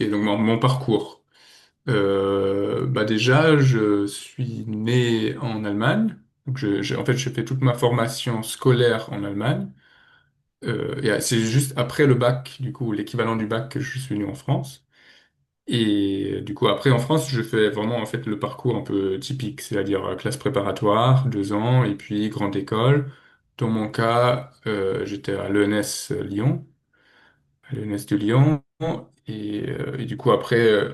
Ok, donc mon parcours. Bah déjà, je suis né en Allemagne. Donc en fait, j'ai fait toute ma formation scolaire en Allemagne. Et c'est juste après le bac, du coup, l'équivalent du bac, que je suis venu en France. Et du coup, après, en France, je fais vraiment en fait le parcours un peu typique, c'est-à-dire classe préparatoire, 2 ans, et puis grande école. Dans mon cas, j'étais à l'ENS Lyon, à l'ENS de Lyon, et du coup, après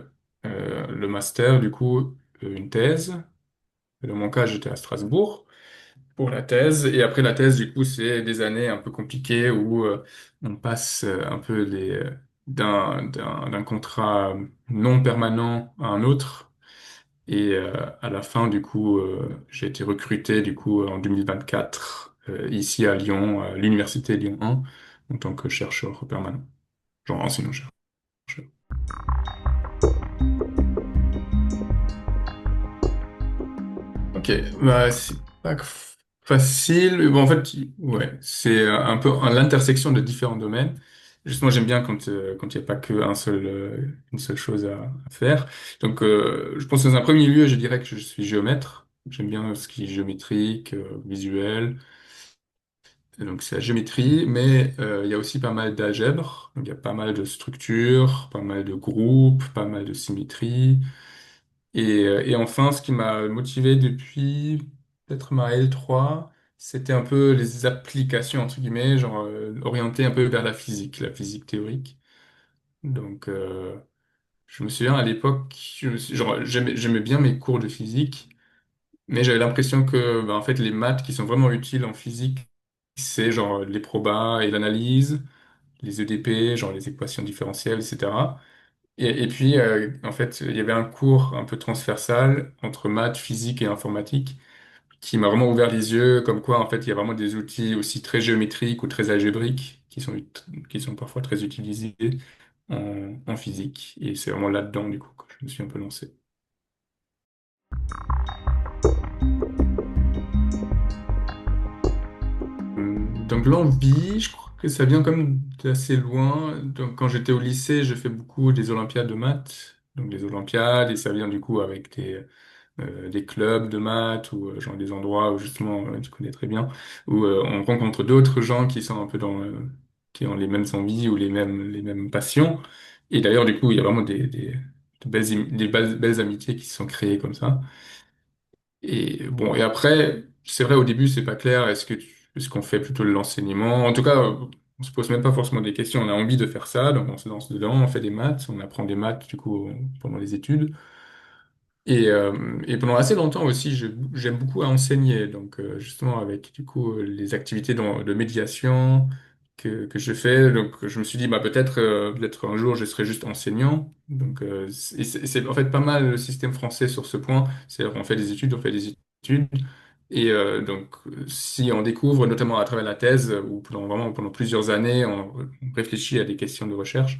le master, du coup, une thèse. Dans mon cas, j'étais à Strasbourg pour la thèse. Et après la thèse, du coup, c'est des années un peu compliquées où on passe un peu d'un contrat non permanent à un autre. Et à la fin, du coup, j'ai été recruté du coup en 2024 ici à Lyon, à l'université Lyon 1, en tant que chercheur permanent, genre enseignant-chercheur. Ok, bah c'est pas facile. Bon, en fait, ouais, c'est un peu à l'intersection de différents domaines. Justement, j'aime bien quand il n'y a pas qu'un seul, une seule chose à faire. Donc, je pense que dans un premier lieu, je dirais que je suis géomètre. J'aime bien ce qui est géométrique, visuel. Et donc, c'est la géométrie, mais il y a aussi pas mal d'algèbre. Donc, il y a pas mal de structures, pas mal de groupes, pas mal de symétrie. Et enfin, ce qui m'a motivé depuis peut-être ma L3, c'était un peu les applications, entre guillemets, genre orienté un peu vers la physique théorique. Donc, je me souviens à l'époque, genre, j'aimais bien mes cours de physique, mais j'avais l'impression que, bah, en fait, les maths qui sont vraiment utiles en physique, c'est genre les probas et l'analyse, les EDP, genre les équations différentielles, etc. Et puis, en fait, il y avait un cours un peu transversal entre maths, physique et informatique qui m'a vraiment ouvert les yeux, comme quoi, en fait, il y a vraiment des outils aussi très géométriques ou très algébriques qui sont parfois très utilisés en physique. Et c'est vraiment là-dedans, du coup, que je me suis un peu lancé. Donc l'envie, je crois que ça vient comme d'assez loin. Donc quand j'étais au lycée, j'ai fait beaucoup des olympiades de maths. Donc des olympiades, et ça vient du coup avec des clubs de maths ou genre des endroits où justement tu connais très bien, où on rencontre d'autres gens qui sont un peu qui ont les mêmes envies ou les mêmes passions. Et d'ailleurs, du coup, il y a vraiment des belles amitiés qui se sont créées comme ça. Et bon, et après, c'est vrai, au début, c'est pas clair. Est-ce qu'on fait plutôt de l'enseignement? En tout cas, on se pose même pas forcément des questions. On a envie de faire ça, donc on se lance dedans, on fait des maths, on apprend des maths, du coup, pendant les études. Et pendant assez longtemps aussi, j'aime beaucoup à enseigner. Donc, justement, avec, du coup, les activités de médiation que je fais. Donc, je me suis dit, bah, peut-être un jour, je serai juste enseignant. Donc, c'est en fait pas mal le système français sur ce point. C'est-à-dire qu'on fait des études, on fait des études. Et donc, si on découvre, notamment à travers la thèse, ou vraiment pendant plusieurs années, on réfléchit à des questions de recherche,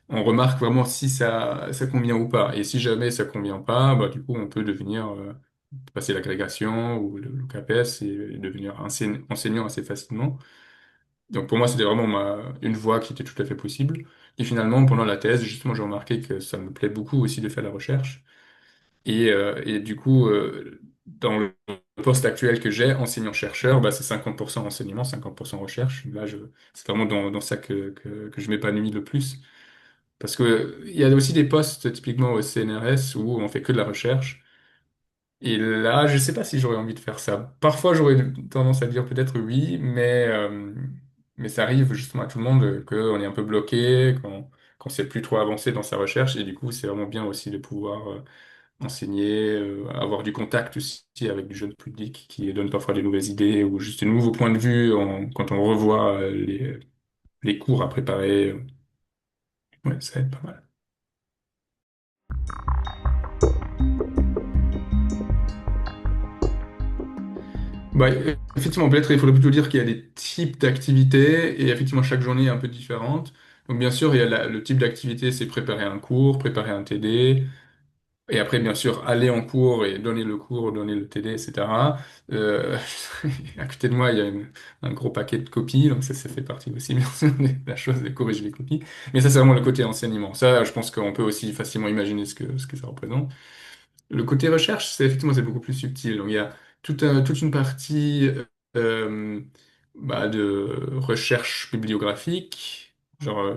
on remarque vraiment si ça convient ou pas. Et si jamais ça convient pas, bah, du coup, on peut passer l'agrégation ou le CAPES et devenir enseignant assez facilement. Donc pour moi, c'était vraiment une voie qui était tout à fait possible. Et finalement, pendant la thèse, justement, j'ai remarqué que ça me plaît beaucoup aussi de faire la recherche. Et du coup, dans le poste actuel que j'ai, enseignant-chercheur, bah, c'est 50% enseignement, 50% recherche. Là, c'est vraiment dans ça que je m'épanouis le plus. Parce que il y a aussi des postes typiquement au CNRS où on fait que de la recherche. Et là, je sais pas si j'aurais envie de faire ça. Parfois, j'aurais tendance à dire peut-être oui, mais ça arrive justement à tout le monde qu'on est un peu bloqué, qu'on sait plus trop avancer dans sa recherche. Et du coup, c'est vraiment bien aussi de pouvoir enseigner, avoir du contact aussi avec du jeune public qui donne parfois des nouvelles idées ou juste un nouveau point de vue quand on revoit les cours à préparer. Ouais, ça aide pas mal. Bah, effectivement, peut-être il faudrait plutôt dire qu'il y a des types d'activités et effectivement chaque journée est un peu différente. Donc bien sûr, il y a le type d'activité, c'est préparer un cours, préparer un TD, Et après, bien sûr, aller en cours et donner le cours, donner le TD, etc. Euh, à côté de moi, il y a un gros paquet de copies, donc ça fait partie aussi, bien sûr, de la chose de corriger les copies. Mais ça, c'est vraiment le côté enseignement. Ça, je pense qu'on peut aussi facilement imaginer ce que ça représente. Le côté recherche, c'est effectivement, c'est beaucoup plus subtil. Donc, il y a toute une partie euh, de recherche bibliographique. Genre,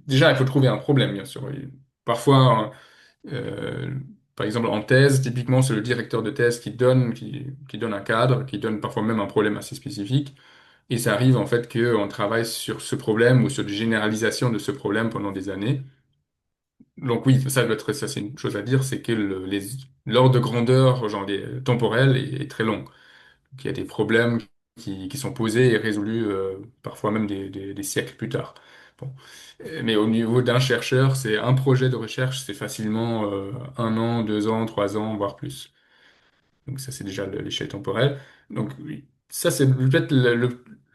déjà, il faut trouver un problème, bien sûr. Et parfois, euh, par exemple, en thèse, typiquement, c'est le directeur de thèse qui donne un cadre, qui donne parfois même un problème assez spécifique. Et ça arrive en fait qu'on travaille sur ce problème ou sur des généralisations de ce problème pendant des années. Donc oui, ça c'est une chose à dire, c'est que l'ordre de grandeur, genre temporel, est très long. Donc, il y a des problèmes qui sont posés et résolus parfois même des siècles plus tard. Bon. Mais au niveau d'un chercheur, c'est un projet de recherche, c'est facilement 1 an, 2 ans, 3 ans, voire plus. Donc ça, c'est déjà l'échelle temporelle. Donc oui, ça, c'est peut-être le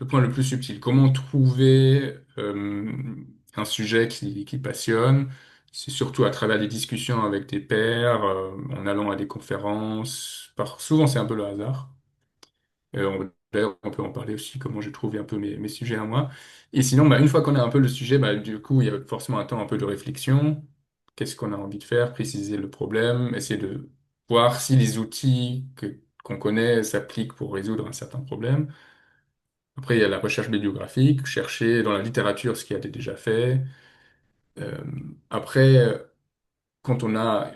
point le plus subtil. Comment trouver un sujet qui passionne? C'est surtout à travers des discussions avec des pairs, en allant à des conférences. Souvent, c'est un peu le hasard. D'ailleurs, on peut en parler aussi, comment j'ai trouvé un peu mes sujets à moi. Et sinon, une fois qu'on a un peu le sujet, du coup, il y a forcément un temps un peu de réflexion. Qu'est-ce qu'on a envie de faire? Préciser le problème, essayer de voir si les outils qu'on connaît s'appliquent pour résoudre un certain problème. Après, il y a la recherche bibliographique, chercher dans la littérature ce qui a été déjà fait. Euh, après, quand on a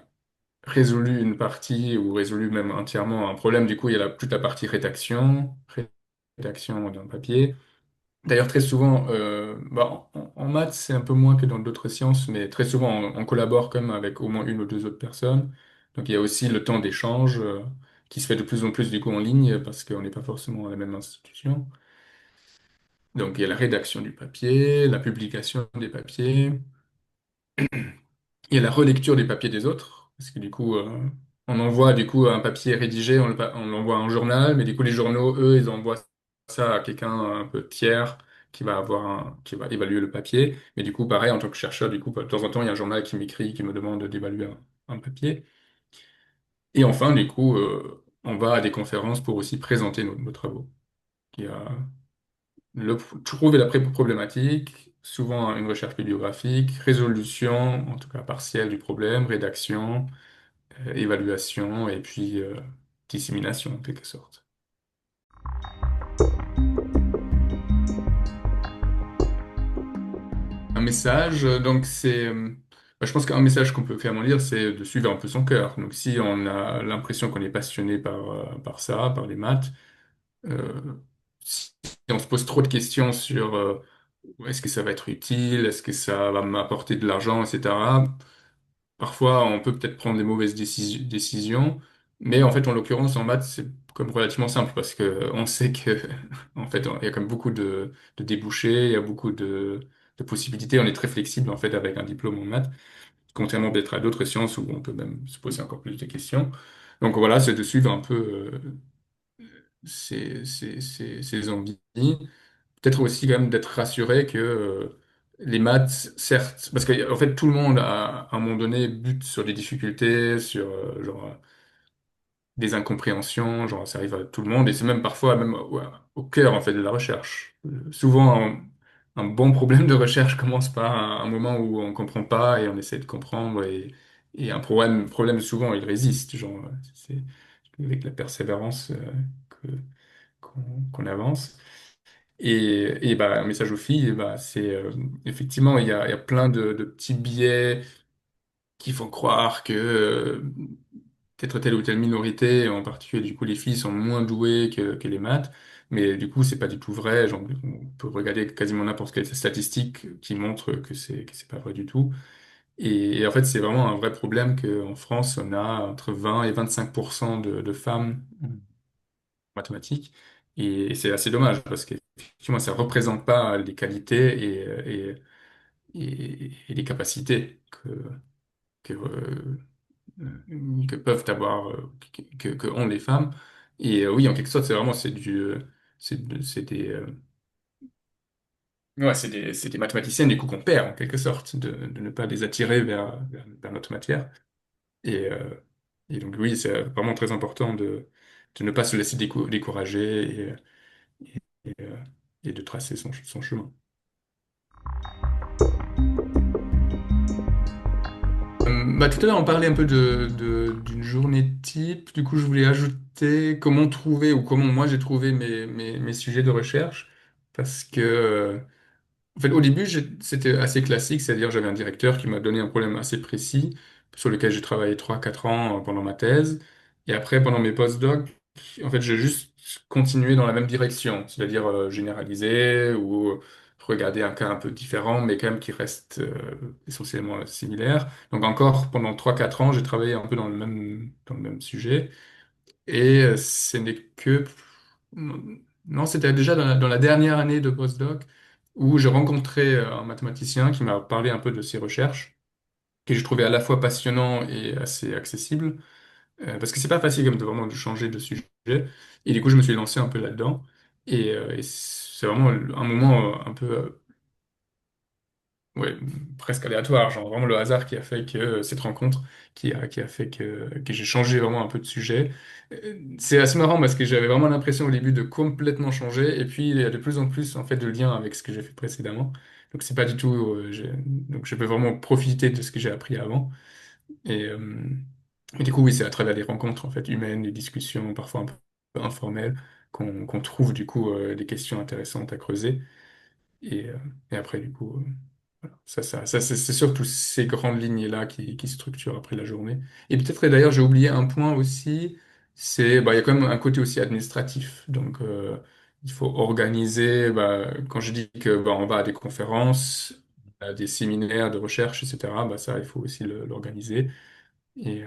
résolu une partie ou résolu même entièrement un problème, du coup, il y a toute la partie rédaction d'un papier. D'ailleurs, très souvent, en maths, c'est un peu moins que dans d'autres sciences, mais très souvent, on collabore quand même avec au moins une ou deux autres personnes. Donc, il y a aussi le temps d'échange, qui se fait de plus en plus du coup en ligne parce qu'on n'est pas forcément à la même institution. Donc, il y a la rédaction du papier, la publication des papiers. Il y a la relecture des papiers des autres, parce que du coup, on envoie du coup un papier rédigé, on l'envoie à un journal, mais du coup, les journaux, eux, ils envoient ça à quelqu'un un peu tiers qui va évaluer le papier. Mais du coup, pareil, en tant que chercheur, du coup, de temps en temps, il y a un journal qui m'écrit, qui me demande d'évaluer un papier. Et enfin, du coup, on va à des conférences pour aussi présenter nos travaux. Il y a trouver la problématique, souvent une recherche bibliographique, résolution, en tout cas partielle du problème, rédaction, évaluation et puis dissémination en quelque sorte. Un message, donc je pense qu'un message qu'on peut clairement lire, c'est de suivre un peu son cœur. Donc si on a l'impression qu'on est passionné par ça, par les maths, euh, si on se pose trop de questions sur est-ce que ça va être utile, est-ce que ça va m'apporter de l'argent, etc. Parfois, on peut peut-être prendre des mauvaises décisions, mais en fait, en l'occurrence, en maths, c'est comme relativement simple parce que on sait que, en fait, il y a quand même beaucoup de débouchés, il y a beaucoup de possibilités. On est très flexible en fait avec un diplôme en maths, contrairement peut-être à d'autres sciences où on peut même se poser encore plus de questions. Donc voilà, c'est de suivre un peu ses envies. Peut-être aussi quand même d'être rassuré que les maths, certes, parce qu'en fait tout le monde à un moment donné bute sur des difficultés, sur des incompréhensions, genre ça arrive à tout le monde et c'est même parfois même au cœur en fait de la recherche. Souvent un bon problème de recherche commence par un moment où on comprend pas et on essaie de comprendre et un problème souvent il résiste, genre c'est avec la persévérance que qu'on avance. Un message aux filles, c'est effectivement, il y a plein de petits biais qui font croire que peut-être telle ou telle minorité, en particulier du coup les filles sont moins douées que les maths, mais du coup c'est pas du tout vrai. Genre, on peut regarder quasiment n'importe quelle statistique qui montre que c'est pas vrai du tout. Et en fait c'est vraiment un vrai problème qu'en France on a entre 20 et 25% de femmes mathématiques. Et c'est assez dommage parce qu'effectivement, ça représente pas les qualités et les capacités que, que peuvent avoir, que ont les femmes. Et oui, en quelque sorte, c'est vraiment, c'est des, ouais, c'est des mathématiciennes, du coup, qu'on perd, en quelque sorte, de ne pas les attirer vers notre matière. Et donc oui, c'est vraiment très important de ne pas se laisser décourager et, euh, et de tracer son chemin. Bah, tout à l'heure, on parlait un peu d'une journée type. Du coup, je voulais ajouter comment trouver ou comment moi j'ai trouvé mes sujets de recherche. Parce que, en fait, au début, c'était assez classique, c'est-à-dire j'avais un directeur qui m'a donné un problème assez précis sur lequel j'ai travaillé 3 4 ans pendant ma thèse. Et après, pendant mes post-docs, en fait, j'ai juste continué dans la même direction, c'est-à-dire généraliser ou regarder un cas un peu différent, mais quand même qui reste essentiellement similaire. Donc encore, pendant 3 4 ans, j'ai travaillé un peu dans le même sujet. Et ce n'est que... Non, c'était déjà dans la dernière année de postdoc où j'ai rencontré un mathématicien qui m'a parlé un peu de ses recherches, que j'ai trouvé à la fois passionnant et assez accessible, parce que c'est pas facile comme de vraiment de changer de sujet. Et du coup, je me suis lancé un peu là-dedans. Et c'est vraiment un moment un peu ouais, presque aléatoire, genre vraiment le hasard qui a fait que cette rencontre qui a fait que j'ai changé vraiment un peu de sujet. C'est assez marrant parce que j'avais vraiment l'impression au début de complètement changer et puis il y a de plus en plus en fait de liens avec ce que j'ai fait précédemment. Donc c'est pas du tout, donc je peux vraiment profiter de ce que j'ai appris avant. Et, euh, et du coup oui, c'est à travers des rencontres en fait humaines, des discussions parfois un peu informelles qu'on trouve du coup des questions intéressantes à creuser. Et, euh, et après, du coup, voilà. C'est surtout ces grandes lignes-là qui structurent après la journée. Et peut-être, et d'ailleurs, j'ai oublié un point aussi, c'est, bah, il y a quand même un côté aussi administratif. Donc, il faut organiser, bah, quand je dis que, bah, on va à des conférences, à des séminaires de recherche, etc., bah, ça, il faut aussi l'organiser. Et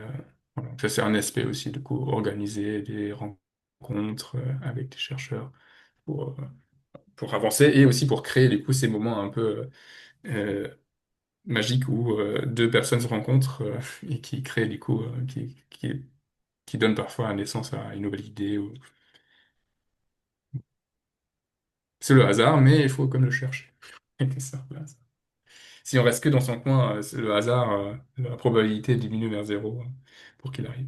voilà. Ça, c'est un aspect aussi, du coup, organiser des rencontres avec des chercheurs pour, euh, pour avancer et aussi pour créer du coup ces moments un peu euh, magiques où deux personnes se rencontrent et qui créent du coup qui donnent parfois naissance à une nouvelle idée. C'est le hasard, mais il faut comme le chercher. Et ça, voilà. Si on reste que dans son coin, c'est le hasard, la probabilité diminue vers zéro pour qu'il arrive.